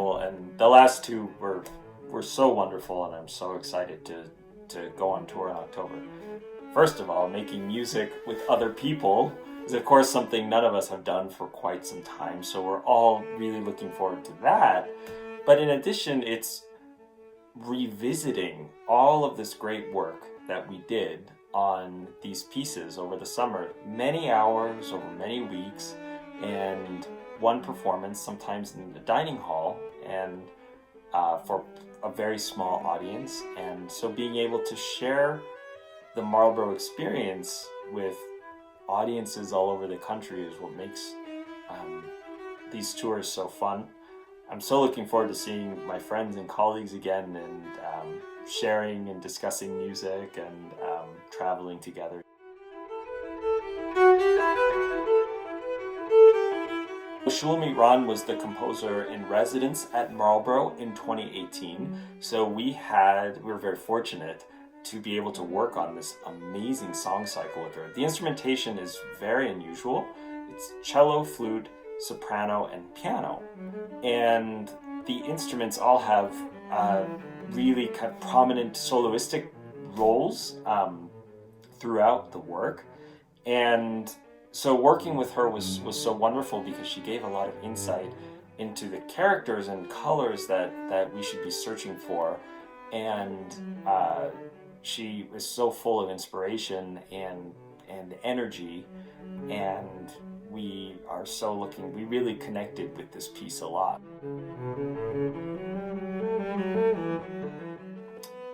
wonderful, and the last two were so wonderful, and I'm so excited to go on tour in October. First of all, making music with other people is of course something none of us have done for quite some time, so we're all really looking forward to that. But in addition, it's revisiting all of this great work that we did on these pieces over the summer, many hours over many weeks, and one performance, sometimes in the dining hall, and for a very small audience. And so being able to share the Marlboro experience with audiences all over the country is what makes these tours so fun. I'm so looking forward to seeing my friends and colleagues again, and sharing and discussing music, and traveling together. Shulamit Ran was the composer in residence at Marlboro in 2018, so we were very fortunate to be able to work on this amazing song cycle with her. The instrumentation is very unusual. It's cello, flute, soprano, and piano. And the instruments all have really kind of prominent soloistic roles throughout the work. And so working with her was so wonderful, because she gave a lot of insight into the characters and colors that we should be searching for. And she was so full of inspiration and energy, and we really connected with this piece a lot.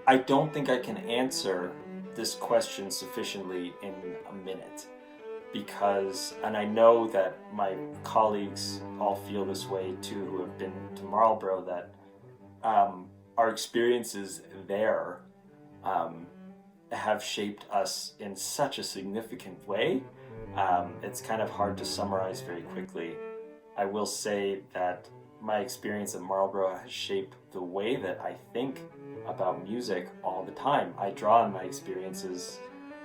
I don't think I can answer this question sufficiently in a minute, and I know that my colleagues all feel this way too, who have been to Marlboro, that our experiences there have shaped us in such a significant way. It's kind of hard to summarize very quickly. I will say that my experience at Marlboro has shaped the way that I think about music all the time. I draw on my experiences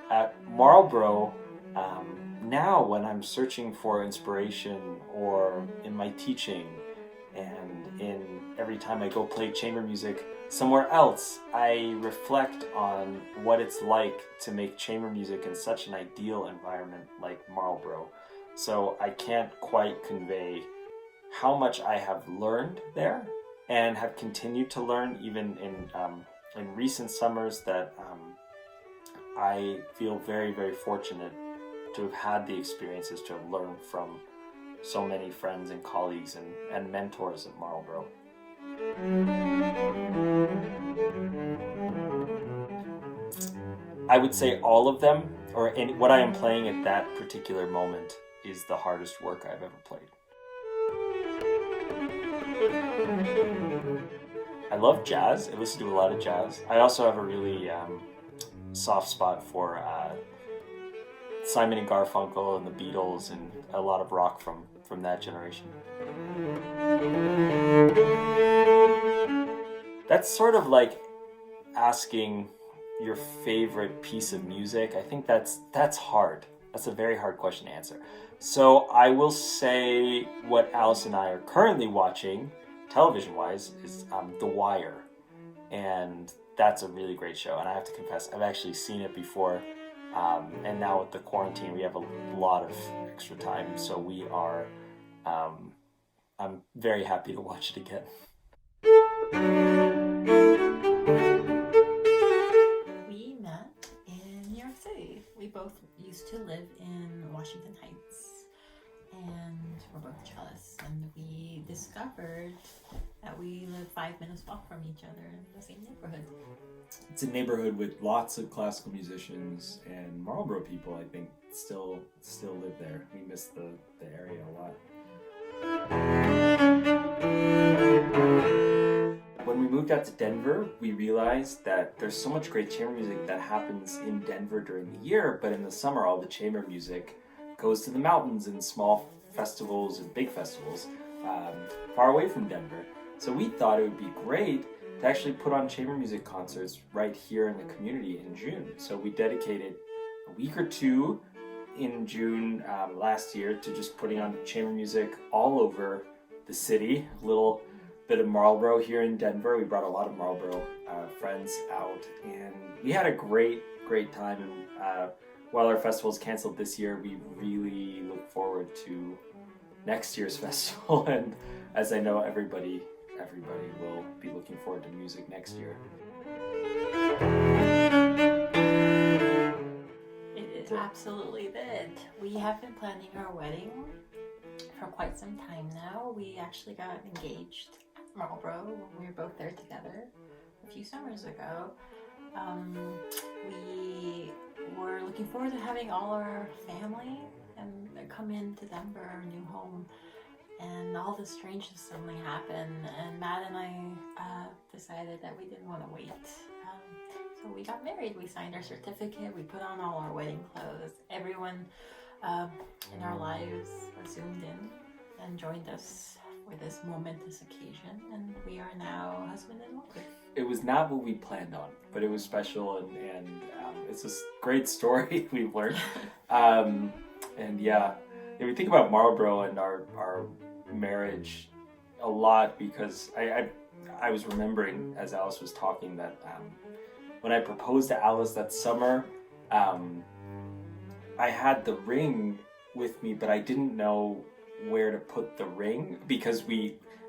at Marlboro now when I'm searching for inspiration, or in my teaching, and every time I go play chamber music somewhere else, I reflect on what it's like to make chamber music in such an ideal environment like Marlboro. So I can't quite convey how much I have learned there, and have continued to learn even in recent summers, that I feel very, very fortunate to have had the experiences, to have learned from so many friends and colleagues and mentors at Marlboro. I would say all of them, what I am playing at that particular moment, is the hardest work I've ever played. I love jazz. I listen to a lot of jazz. I also have a really soft spot for Simon and Garfunkel and the Beatles, and a lot of rock from that generation. That's sort of like asking your favorite piece of music. I think that's hard. That's a very hard question to answer. So I will say what Alice and I are currently watching, television-wise, is The Wire. And that's a really great show. And I have to confess, I've actually seen it before. And now with the quarantine, we have a lot of extra time. So we are, I'm very happy to watch it again. We met in New York City. We both used to live in Washington Heights, and we're both cellists, and we discovered that we live 5 minutes walk from each other in the same neighborhood. It's a neighborhood with lots of classical musicians, and Marlboro people, I think, still live there. We miss the area a lot. When we moved out to Denver, we realized that there's so much great chamber music that happens in Denver during the year, but in the summer, all the chamber music goes to the mountains and small festivals and big festivals far away from Denver. So we thought it would be great to actually put on chamber music concerts right here in the community in June. So we dedicated a week or two in June last year to just putting on chamber music all over the city. The bit of Marlboro here in Denver. We brought a lot of Marlboro friends out, and we had a great time. And while our festival's canceled this year, we really look forward to next year's festival. And as I know, everybody will be looking forward to music next year. It is absolutely it. We have been planning our wedding for quite some time now. We actually got engaged at Marlboro when we were both there together a few summers ago. We were looking forward to having all our family and come into Denver, our new home, and all this strangeness suddenly happened, and Matt and I decided that we didn't want to wait. So we got married, we signed our certificate, we put on all our wedding clothes. Everyone in our lives zoomed in and joined us for this momentous occasion, and we are now husband and wife. It was not what we planned on, but it was special, and it's a great story we've learned. And yeah, we think about Marlboro and our marriage a lot, because I was remembering as Alice was talking that when I proposed to Alice that summer, I had the ring with me, but I didn't know where to put the ring, because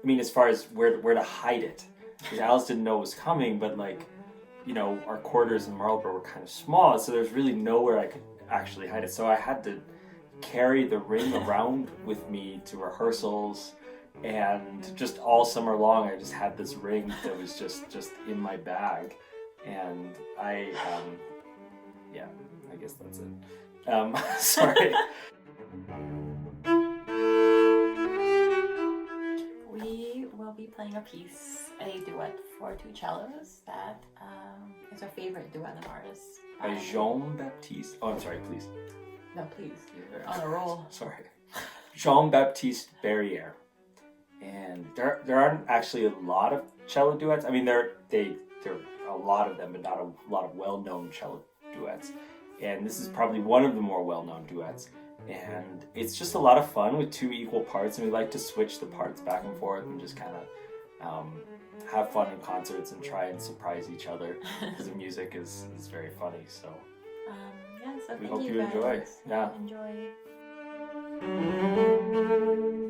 as far as where to hide it, because Alice didn't know it was coming, but our quarters in Marlboro were kind of small, so there's really nowhere I could actually hide it. So I had to carry the ring around with me to rehearsals, and just all summer long I just had this ring that was just in my bag. And I guess that's it. Sorry. We will be playing a duet for two cellos that is our favorite duet of ours. Jean-Baptiste. Oh, I'm sorry, please. No, please. You're on a roll. Sorry. Jean-Baptiste Barrière. And there aren't actually a lot of cello duets. I mean, there are a lot of them, but not a lot of well-known cello duets. And this is probably one of the more well-known duets. And it's just a lot of fun with two equal parts, and we like to switch the parts back and forth and just kind of have fun in concerts and try and surprise each other, because the music is very funny. So so we hope you guys. enjoy. Yeah. Enjoy.